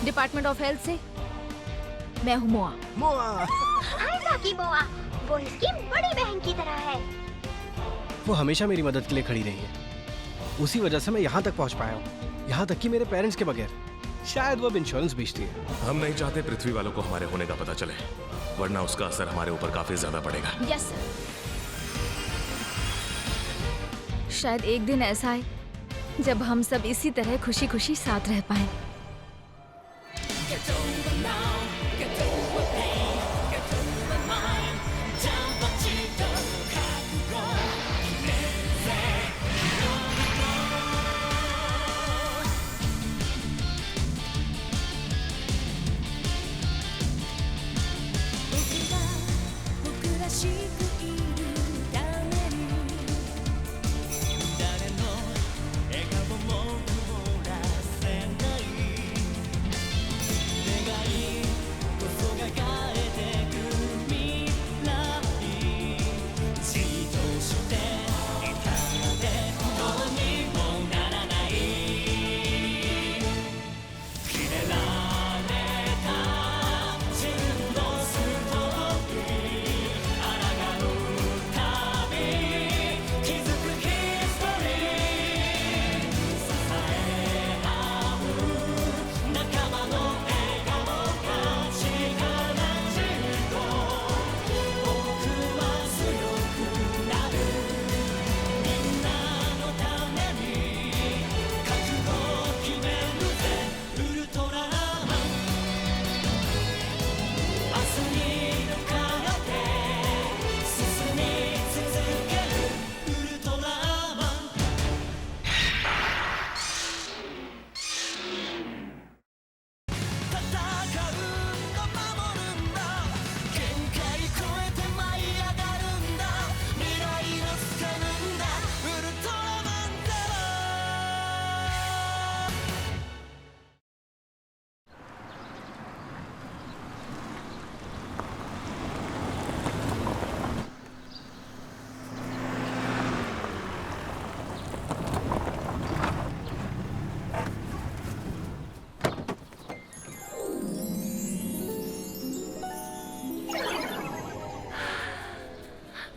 Department of health से। मैं हूँ मोआ। आइज़ाकी मोआ, वो इसकी बड़ी बहन की तरह है। वो हमेशा मेरी मदद के लिए खड़ी रही है। उसी वजह से मैं यहाँ तक पहुँच पाया हूँ, यहाँ तक कि मेरे पेरेंट्स के बगैर। शायद वो अब इंश्योरेंस बेचती है। हम नहीं चाहते पृथ्वी वालों को हमारे होने का पता चले, वरना उसका असर हमारे ऊपर काफी ज्यादा पड़ेगा। Yes sir. शायद एक दिन ऐसा आए जब हम सब इसी तरह खुशी खुशी साथ रह पाए।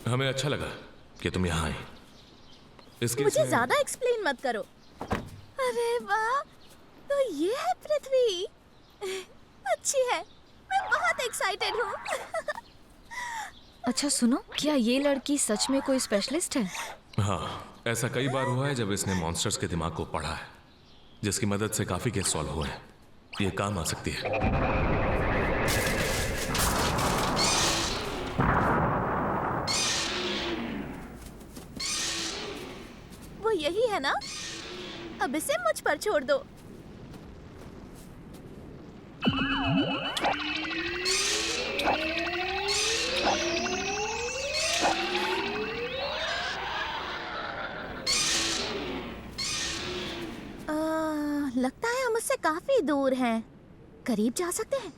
हमें अच्छा लगा कि तुम यहाँ आई। इसके मुझे ज्यादा एक्सप्लेन मत करो। अरे वाह, तो ये है पृथ्वी। अच्छी है, मैं बहुत एक्साइटेड हूँ। अच्छा सुनो, क्या ये लड़की सच में कोई स्पेशलिस्ट है? हाँ, ऐसा कई बार हुआ है जब इसने मॉन्स्टर्स के दिमाग को पढ़ा है, जिसकी मदद से काफी केस सॉल्व हुए हैं। ये काम आ सकती है। वो यही है ना? अब इसे मुझ पर छोड़ दो। लगता है हम उससे काफी दूर हैं। करीब जा सकते हैं।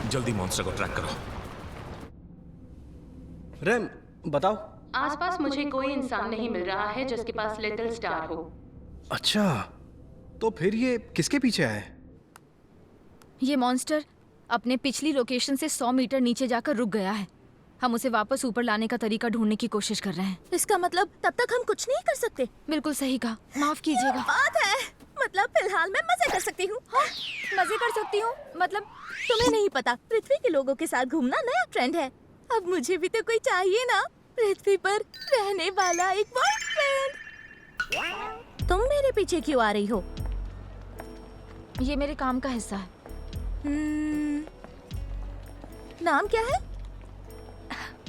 जल्दी मॉन्स्टर को ट्रैक करो। रैम, बताओ। आसपास मुझे कोई इंसान नहीं मिल रहा है जिसके पास लिटिल स्टार हो। अच्छा, तो फिर ये किसके पीछे है? ये मॉन्स्टर अपने पिछली लोकेशन से 100 मीटर नीचे जाकर रुक गया है। हम उसे वापस ऊपर लाने का तरीका ढूंढने की कोशिश कर रहे हैं। इसका मतलब तब तक हम कुछ नहीं कर सकते? बिल्कुल सही कहा, माफ कीजिएगा। बात है, मतलब फिलहाल मैं मजे कर सकती हूँ। हाँ, मजे कर सकती हूँ? मतलब तुम्हें नहीं पता, पृथ्वी के लोगों के साथ घूमना नया ट्रेंड है। अब मुझे भी तो कोई चाहिए ना, पृथ्वी पर रहने वाला एक बॉयफ्रेंड। तुम मेरे पीछे क्यों आ रही हो? ये मेरे काम का हिस्सा है। नाम क्या है?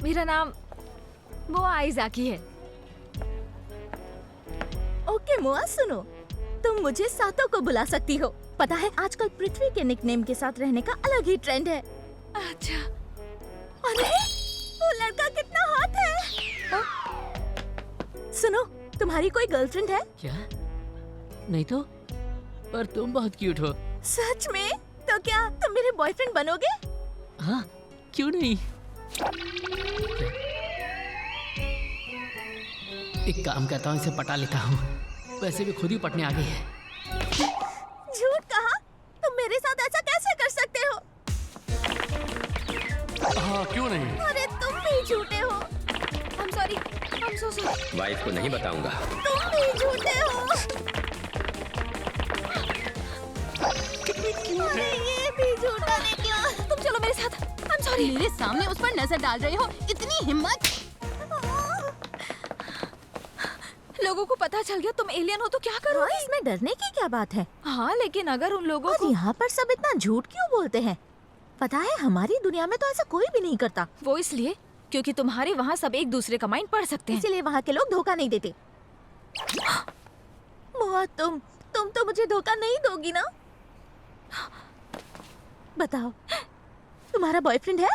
मेरा नाम वो आइज़ाकी है। ओके मोआ, सुनो, तुम मुझे सातो को बुला सकती हो। पता है आजकल पृथ्वी के निकनेम के साथ रहने का अलग ही ट्रेंड है। अच्छा। अरे वो लड़का कितना हॉट है। सुनो, तुम्हारी कोई गर्लफ्रेंड है? क्या? नहीं तो, पर तुम बहुत क्यूट हो। सच में? तो क्या तुम मेरे बॉयफ्रेंड बनोगे? हाँ, क्यों नहीं? एक काम करता हूँ, इसे पटा लेता हूँ। वैसे भी खुद ही पटने आ गई है। झूठ कहा? तुम मेरे साथ ऐसा कैसे कर सकते हो? हाँ, क्यों नहीं? अरे तुम भी झूठे हो। I'm sorry, I'm so sorry. Wife को नहीं बताऊंगा। तुम भी झूठे हो। अरे ये भी झूठा नहीं क्यों? तुम चलो मेरे साथ। I'm sorry. मेरे सामने उस पर नजर डाल रहे हो, इतनी हिम्मत? लोगों को पता चल गया तुम एलियन हो तो क्या करोगे? इसमें डरने की क्या बात है? हाँ, लेकिन अगर उन लोगों और को यहाँ पर सब इतना झूठ क्यों बोलते हैं? पता है हमारी दुनिया में तो ऐसा कोई भी नहीं करता। वो इसलिए क्योंकि तुम्हारे वहाँ सब एक दूसरे का माइंड पढ़ सकते हैं। इसीलिए वहाँ के लोग धोखा नहीं देते। मोआ, तुम तो मुझे धोखा नहीं दोगी ना? बताओ, तुम्हारा बॉयफ्रेंड है?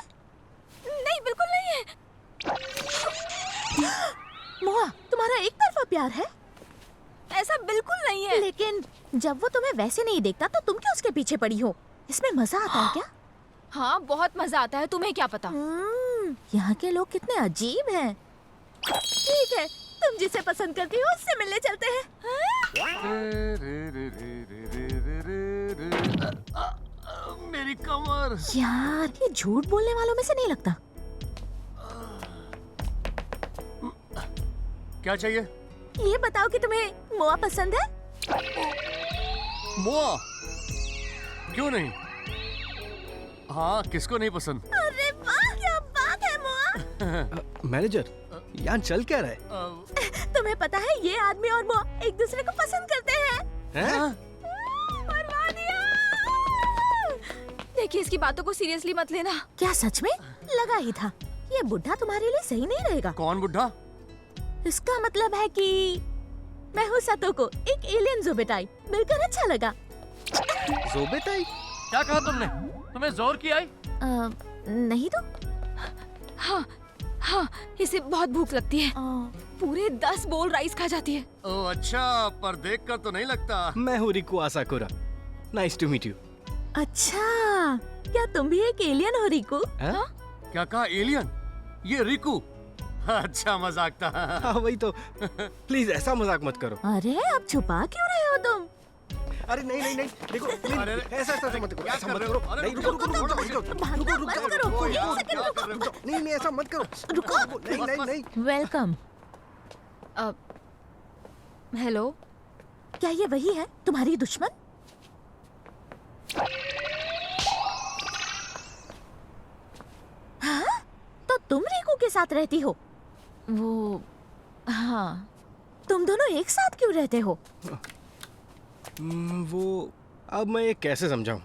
नहीं, बिल्कुल नहीं है। मोआ, तुम्हारा एक तरफा प्यार है? ऐसा बिल्कुल नहीं है। लेकिन जब वो तुम्हें वैसे नहीं देखता तो तुम क्यों उसके पीछे पड़ी हो? इसमें मजा आता है क्या? हाँ, बहुत मजा आता है। तुम्हें क्या पता? यहाँ के लोग कितने अजीब हैं। ठीक है, तुम जिसे पसंद करती हो उससे मिलने चलते हैं। मेरी कमर। यार, ये झूठ बोलने वालों में से नहीं लगता। क्या चाहिए? ये बताओ कि तुम्हें मोआ पसंद है? मोआ? क्यों नहीं? हाँ, किसको नहीं पसंद? अरे वाह, क्या बात है मोआ। मैनेजर, यहाँ चल क्या रहा है? तुम्हें पता है ये आदमी और मोआ एक दूसरे को पसंद करते हैं। हैं? मरवा दिया। देखिए, इसकी बातों को सीरियसली मत लेना। क्या सच में? लगा ही था। ये बुढ़ा तुम्हारे लिए सही नहीं रहेगा। कौन बुढ़ा? इसका मतलब है कि मैं हूँ सतोको, एक एलियन ज़ोबेटाई। मिलकर अच्छा लगा। ज़ोबेटाई? क्या कहा तुमने? तुम्हें जोर की आई? नहीं तो। हाँ, इसे बहुत भूख लगती है। पूरे 10 बोल राइस खा जाती है। ओह अच्छा, पर देखकर तो नहीं लगता। मैं हूँ Riku Asakura. Nice to meet you. अच्छा, क्या तुम भी एक एलियन हो रिकू? हाँ? क्या कहा, एलियन? ये रिकू? अच्छा मजाक था। हाँ, वही तो। प्लीज ऐसा मजाक मत करो। अरे अब छुपा क्यों रहे हो तुम? अरे नहीं, देखो प्लीज, अरे, ऐसा मत करो, क्या ऐसा कर मत रहे करो। हो? अरे, नहीं, रुको, भागना मत करो। रुको यार, एक सेकंड क्या रुको। कर रहे हो? नहीं, ऐसा मत करो। रुको। नहीं। वेलकम। हेलो, क्या ये वही है तुम्हारी दुश्मन? हाँ? तो तुम रिकू के साथ रहती हो? वो हाँ। तुम दोनों एक साथ क्यों रहते हो? वो अब मैं ये कैसे समझाऊं?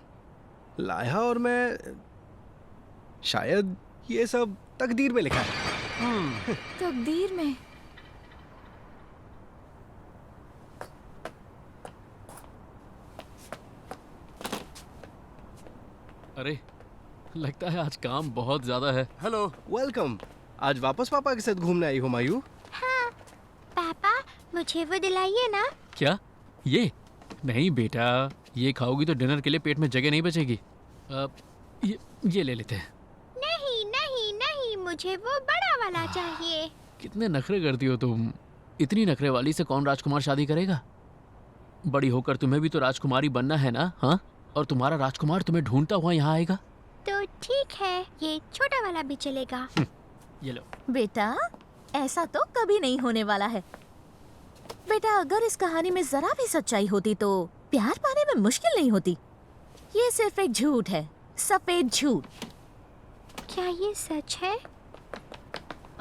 लाया और मैं, शायद ये सब तकदीर में लिखा है। तकदीर में? अरे, लगता है आज काम बहुत ज्यादा है। हेलो। वेलकम। आज वापस पापा के साथ घूमने आई हो मायू? हाँ, पापा मुझे वो दिलाइए ना। क्या? ये? नहीं बेटा, ये खाओगी तो डिनर के लिए पेट में जगह नहीं बचेगी। ये ले लेते हैं। नहीं, मुझे वो बड़ा वाला चाहिए। कितने नखरे करती हो तुम। इतनी नखरे वाली से कौन राजकुमार शादी करेगा? बड़ी होकर तुम्हें भी तो राजकुमारी बनना है ना? हाँ, और तुम्हारा राजकुमार तुम्हें ढूंढता हुआ यहाँ आएगा। तो ठीक है, ये छोटा वाला भी चलेगा। ये लो। बेटा, ऐसा तो कभी नहीं होने वाला है। बेटा, अगर इस कहानी में जरा भी सच्चाई होती तो प्यार पाने में मुश्किल नहीं होती। ये सिर्फ एक झूठ है, सफेद झूठ। क्या ये सच है?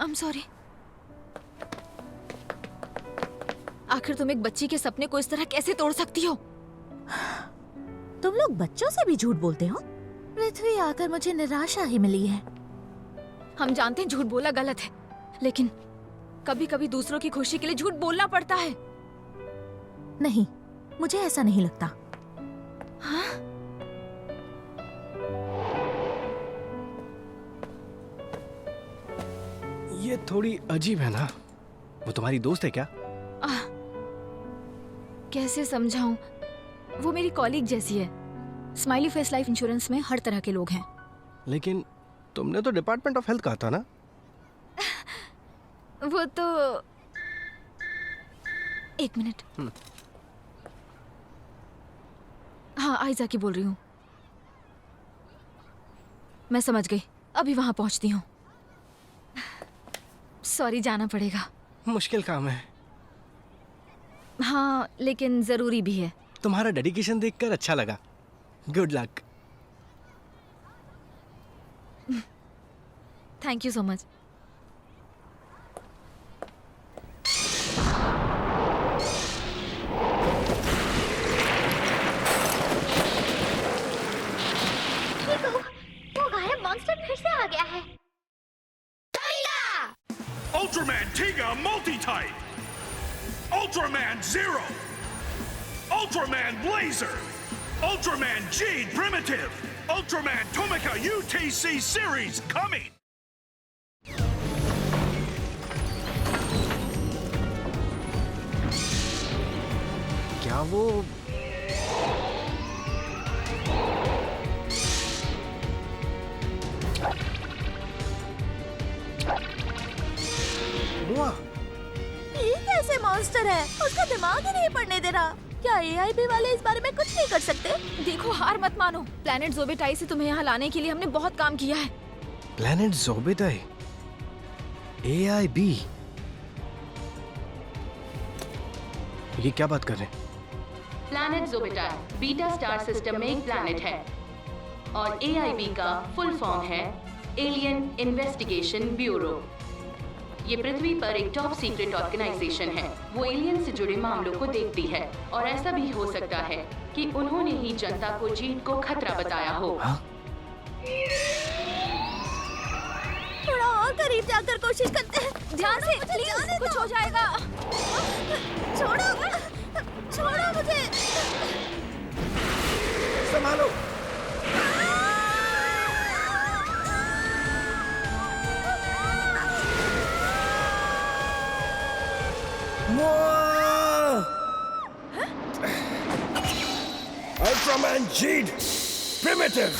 I'm sorry। आखिर तुम एक बच्ची के सपने को इस तरह कैसे तोड़ सकती हो? तुम लोग बच्चों से भी झूठ बोलते हो। पृथ्वी आकर मुझे निराशा ही मिली है। हम जानते हैं झूठ बोला गलत है, लेकिन कभी कभी दूसरों की खुशी के लिए झूठ बोलना पड़ता है। नहीं, मुझे ऐसा नहीं लगता। हाँ? ये थोड़ी अजीब है ना? वो तुम्हारी दोस्त है क्या? कैसे समझाऊं? वो मेरी कॉलीग जैसी है। स्माइली फेस लाइफ इंश्योरेंस में हर तरह के लोग हैं। लेकिन तुमने तो डिपार्टमेंट ऑफ हेल्थ कहा था ना? वो तो एक मिनट। हाँ, आयजा की बोल रही हूँ। मैं समझ गई, अभी वहां पहुंचती हूँ। सॉरी, जाना पड़ेगा। मुश्किल काम है। हाँ, लेकिन जरूरी भी है। तुम्हारा डेडिकेशन देखकर अच्छा लगा। Good luck. Thank you so much. वो गायब मॉन्स्टर फिर से आ गया है। Ultraman Tiga Multi-Type! Ultraman Zero! Ultraman Blazer! Ultraman Jade Primitive! Ultraman Tomica UTC Series coming! क्या वो बुआ? ये कैसे मॉन्स्टर है? उसका दिमाग ही नहीं पड़ने दे रहा। क्या AIB वाले इस बारे में कुछ नहीं कर सकते? देखो, हार मत मानो। प्लैनेट ज़ोबेटाई से तुम्हें यहाँ लाने के लिए हमने बहुत काम किया है। प्लैनेट ज़ोबेटाई, AIB, ये क्या बात कर रहे हैं? प्लैनेट ज़ोबेटाई बीटा स्टार सिस्टम में एक प्लैनेट है और AIB का फुल फॉर्म है एलियन इन्वेस्टिगेशन ब्यूरो। ये पृथ्वी पर एक टॉप सीक्रेट ऑर्गेनाइजेशन है। वो एलियन से जुड़े मामलों को देखती है और ऐसा भी हो सकता है कि उन्होंने ही जनता को जीत को खतरा बताया हो। हाँ? थोड़ा और करीब जाकर कोशिश करते हैं। ध्यान से, प्लीज, कुछ हो जाएगा। छोड़ो, छोड़ो मुझे। संभालो। Ultraman Jade Primitive!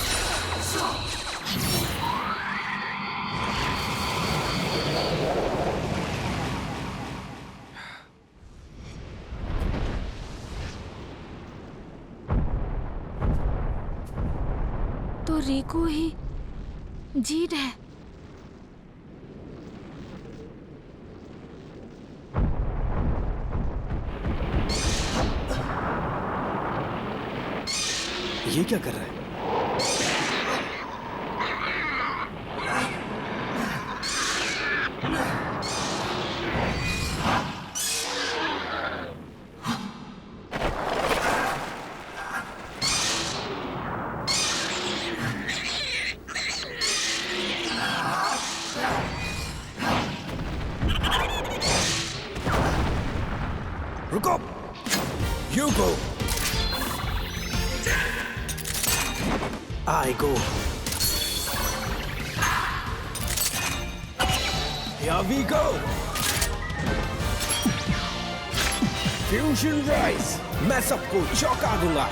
तो रिको ही जीड है। ये क्या कर रहा है? रुको! You go! I go. Here we go. Fusion Rise. मैं सबको चौंका दूंगा.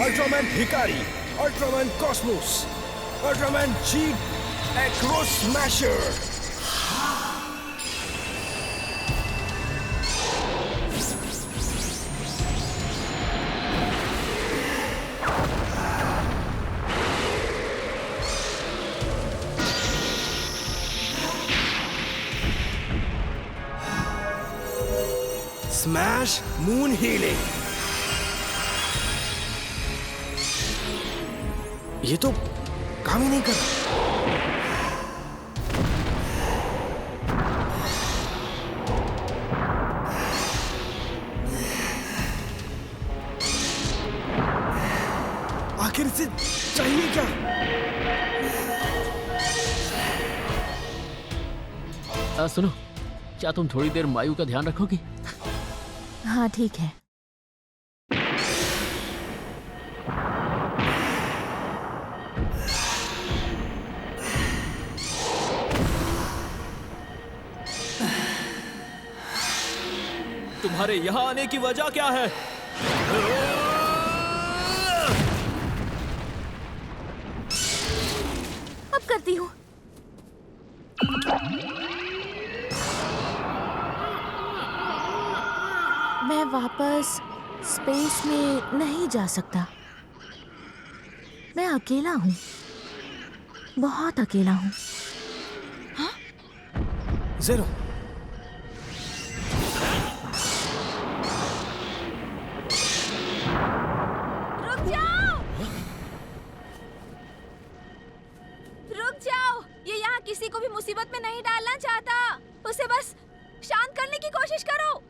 Ultraman Hikari, Ultraman Cosmos, Ultraman Jade Acro Smasher. Smash Moon Healing. ये तो काम ही नहीं कर रहा। आखिर से चाहिए क्या? सुनो, क्या तुम थोड़ी देर मायू का ध्यान रखोगी? हाँ, ठीक है। तुम्हारे यहाँ आने की वजह क्या है? अब करती हूँ। मैं वापस स्पेस में नहीं जा सकता। मैं अकेला हूँ, बहुत अकेला हूँ। ज़ीरो, रुक जाओ! रुक जाओ! ये यहाँ किसी को भी मुसीबत में नहीं डालना चाहता। उसे बस शांत करने की कोशिश करो।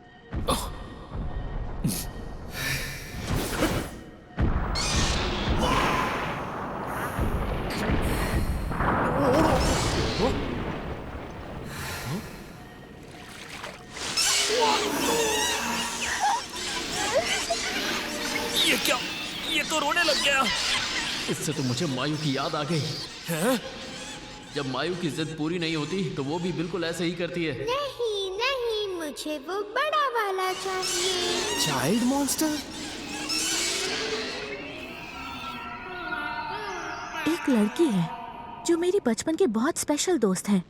ये क्या? ये तो रोने लग गया। इससे तो मुझे मायू की याद आ गई। हैं? जब मायू की जिद पूरी नहीं होती तो वो भी बिल्कुल ऐसे ही करती है। नहीं नहीं, मुझे वो बड़ा वाला चाहिए। Child monster? एक लड़की है जो मेरी बचपन की बहुत स्पेशल दोस्त है,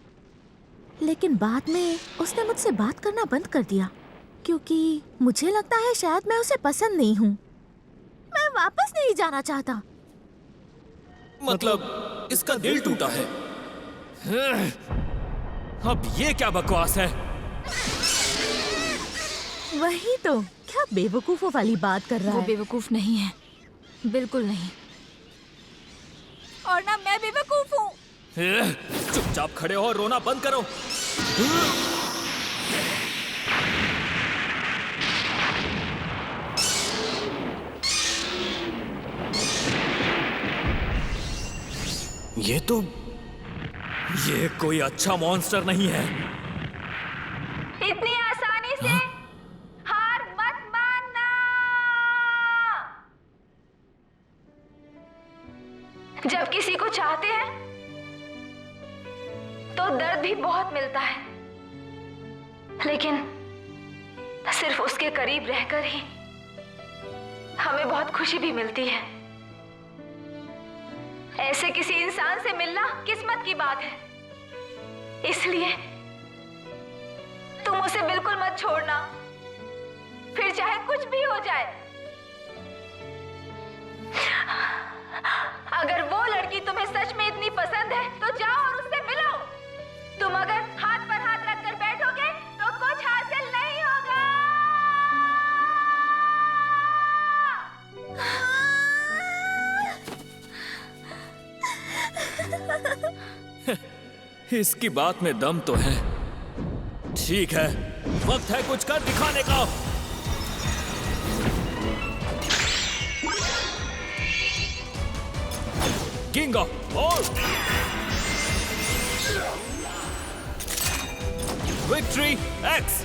लेकिन बाद में उसने मुझसे बात करना बंद कर दिया क्योंकि मुझे लगता है शायद मैं उसे पसंद नहीं हूँ। मैं वापस नहीं जाना चाहता। मतलब इसका दिल टूटा है। अब ये क्या बकवास है? वही तो, क्या बेवकूफों वाली बात कर रहा वो है। बेवकूफ नहीं है, बिल्कुल नहीं। और ना मैं बेवकूफ हूँ। चुपचाप खड़े हो और रोना बंद करो। ये कोई अच्छा मॉन्स्टर नहीं है। इतनी आसानी से हार मत मानना। जब किसी को चाहते हैं तो दर्द भी बहुत मिलता है, लेकिन सिर्फ उसके करीब रहकर ही हमें बहुत खुशी भी मिलती है। ऐसे किसी इंसान से मिलना किस्मत की बात है, इसलिए तुम उसे बिल्कुल मत छोड़ना, फिर चाहे कुछ भी हो जाए। अगर वो लड़की तुम्हें सच में इतनी पसंद है तो जाओ और उससे मिलो। तुम अगर हाथ पर हाथ रखकर बैठोगे तो कुछ हासिल नहीं होगा। इसकी बात में दम तो है। ठीक है, वक्त है कुछ कर दिखाने का। King of all, victory X.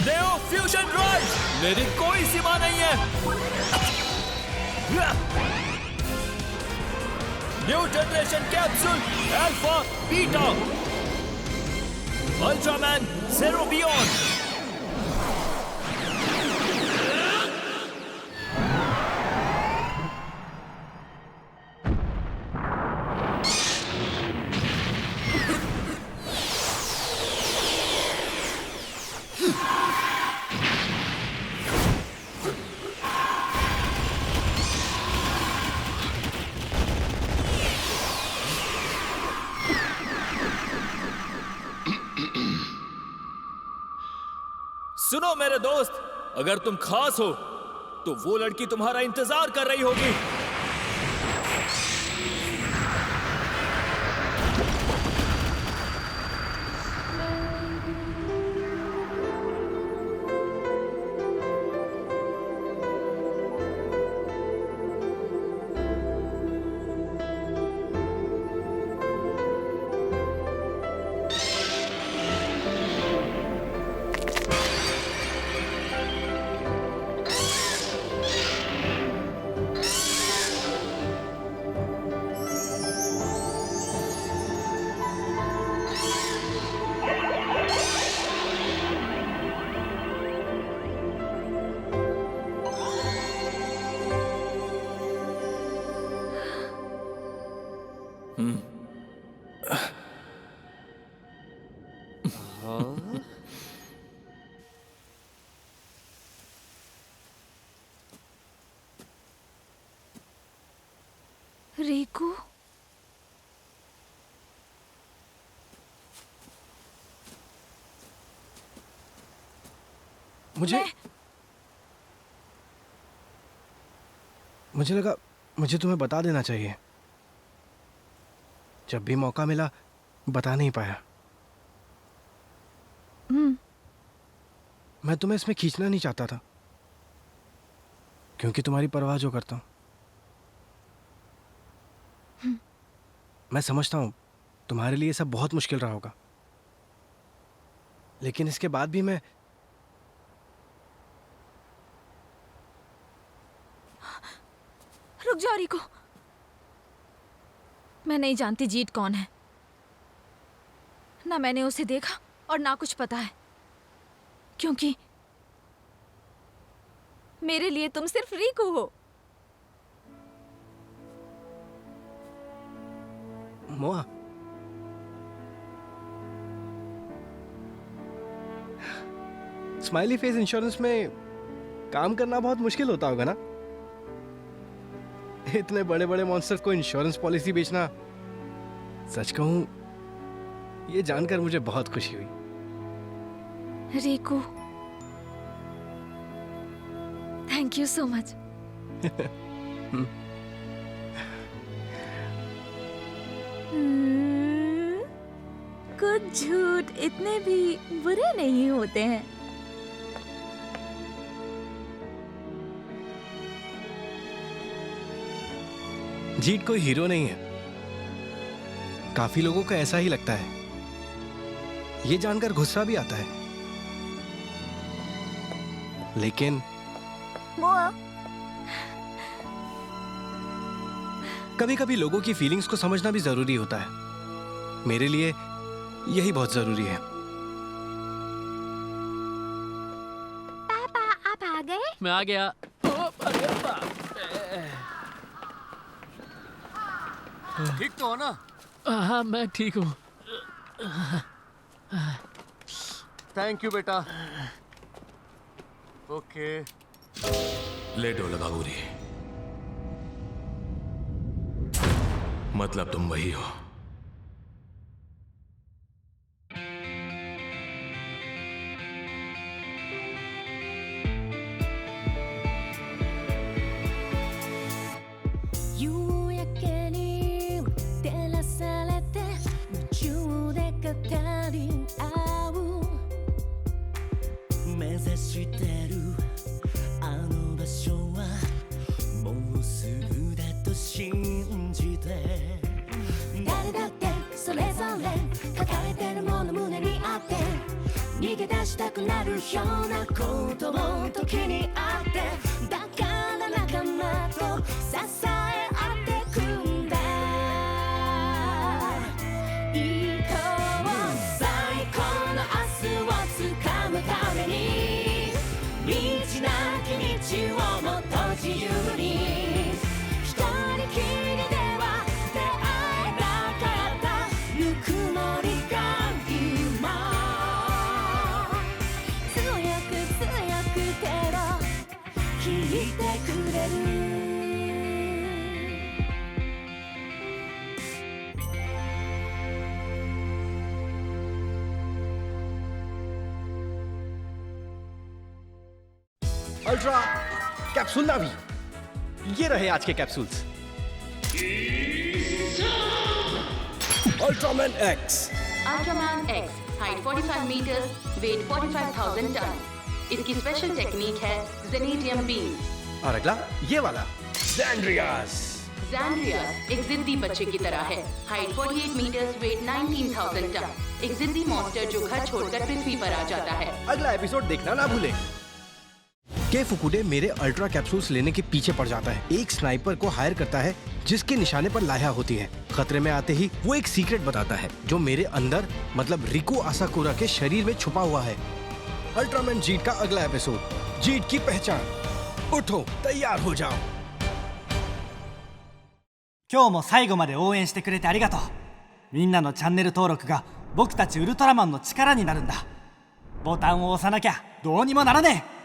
Neo fusion drive, मेरी कोई सीमा नहीं है। New generation capsule alpha beta, Ultraman zero beyond. सुनो मेरे दोस्त, अगर तुम खास हो तो वो लड़की तुम्हारा इंतजार कर रही होगी। रिकू, मुझे लगा मुझे तुम्हें बता देना चाहिए। जब भी मौका मिला बता नहीं पाया। मैं तुम्हें इसमें खींचना नहीं चाहता था, क्योंकि तुम्हारी परवाह जो करता हूं। मैं समझता हूं तुम्हारे लिए सब बहुत मुश्किल रहा होगा, लेकिन इसके बाद भी मैं रुक जाओ रिको। मैं नहीं जानती जीत कौन है, ना मैंने उसे देखा और ना कुछ पता है, क्योंकि मेरे लिए तुम सिर्फ रिको हो। मोआ, स्माइली फेस इंश्योरेंस में काम करना बहुत मुश्किल होता होगा ना? इतने बड़े बड़े मॉन्स्टर्स को इंश्योरेंस पॉलिसी बेचना, सच कहूं ये जानकर मुझे बहुत खुशी हुई। रिको, थैंक यू सो मच। कुछ झूठ इतने भी बुरे नहीं होते हैं। जीत कोई हीरो नहीं है, काफी लोगों को ऐसा ही लगता है। ये जानकर गुस्सा भी आता है, लेकिन मोआ, कभी कभी लोगों की फीलिंग्स को समझना भी जरूरी होता है। मेरे लिए यही बहुत जरूरी है। पापा आप आ गए? मैं आ गया। ठीक तो हो ना? हाँ मैं ठीक हूँ। थैंक यू बेटा। ओके। लेटो लगागुरी, मतलब तुम वही हो। अल्ट्रा कैप्सूल नावी, ये रहे आज के capsules. Ultraman X. Ultraman X, height 45 meter, weight 45,000 ton. इसकी स्पेशल टेक्निक है जेनेटियम बीम। और अगला ये वाला ज़ैंड्रियास। ज़ैंड्रियास एक जिद्दी बच्चे की तरह है, हाइट 48 मीटर, वेट 19,000 टन। एक जिद्दी मॉन्स्टर जो घर छोड़कर पृथ्वी पर आ जाता है। अगला एपिसोड देखना ना भूले। के फुकुडे मेरे अल्ट्रा कैप्सूल्स लेने के पीछे पड़ जाता है। एक स्नाइपर को हायर करता है जिसके निशाने पर लाया होती है। खतरे में आते ही वो एक सीक्रेट बताता है जो मेरे अंदर मतलब रिको आसाकुरा के शरीर में छुपा हुआ है। अल्ट्रामैन जीट का अगला एपिसोड, जीट की पहचान। उठो, तैयार हो जाओ। 今日も最後まで応援してくれてありがとう。みんなのチャンネル登録が僕たちウルトラマンの力になるんだ。ボタンを押さなきゃどうにもならねえ。